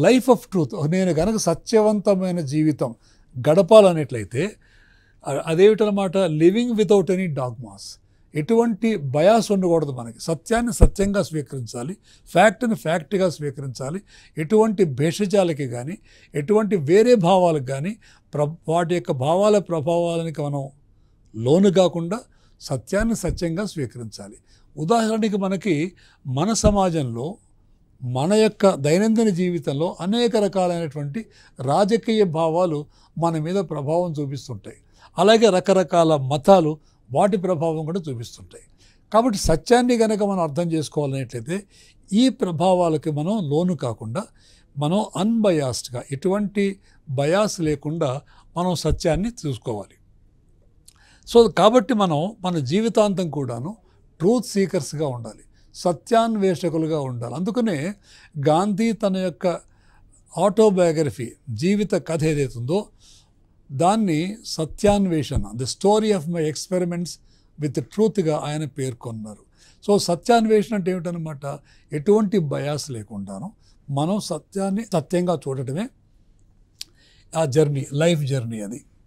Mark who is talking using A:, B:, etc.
A: Life of truth, నేను కనుక సత్యవంతమైన జీవితం గడపాలనేట్లయితే అదేమిటనమాట, లివింగ్ వితౌట్ ఎనీ డాగ్మాస్. ఎటువంటి బయాస్ ఉండకూడదు మనకి. సత్యాన్ని సత్యంగా స్వీకరించాలి, ఫ్యాక్ట్ని ఫ్యాక్ట్గా స్వీకరించాలి. ఎటువంటి భేషజాలకి కానీ, ఎటువంటి వేరే భావాలకు కానీ వాటి యొక్క భావాల ప్రభావాలకి మనం లోను కాకుండా సత్యాన్ని సత్యంగా స్వీకరించాలి. ఉదాహరణకి మనకి మన సమాజంలో, మన యొక్క దైనందిన జీవితంలో అనేక రకాలైనటువంటి రాజకీయ భావాలు మన మీద ప్రభావం చూపిస్తుంటాయి. అలాగే రకరకాల మతాలు వాటి ప్రభావం కూడా చూపిస్తుంటాయి. కాబట్టి సత్యాన్ని కనుక మనం అర్థం చేసుకోవాలనేట్లయితే ఈ ప్రభావాలకి మనం లోను కాకుండా మనం అన్బయాస్డ్గా, ఎటువంటి బయాస్ లేకుండా మనం సత్యాన్ని చూసుకోవాలి. సో కాబట్టి మనం మన జీవితాంతం కూడాను ట్రూత్ సీకర్స్గా ఉండాలి, సత్యాన్వేషకులుగా ఉండాలి. అందుకనే గాంధీ తన యొక్క ఆటోబయోగ్రఫీ, జీవిత కథ ఏదైతుందో దాన్ని సత్యాన్వేషణ, the story of my experiments with ట్రూత్గా ఆయన పేర్కొన్నారు. సో సత్యాన్వేషణ అంటే ఏమిటనమాట, ఎటువంటి బయాస్ లేకుండాను మనం సత్యాన్ని సత్యంగా చూడటమే ఆ జర్నీ, లైఫ్ జర్నీ అది.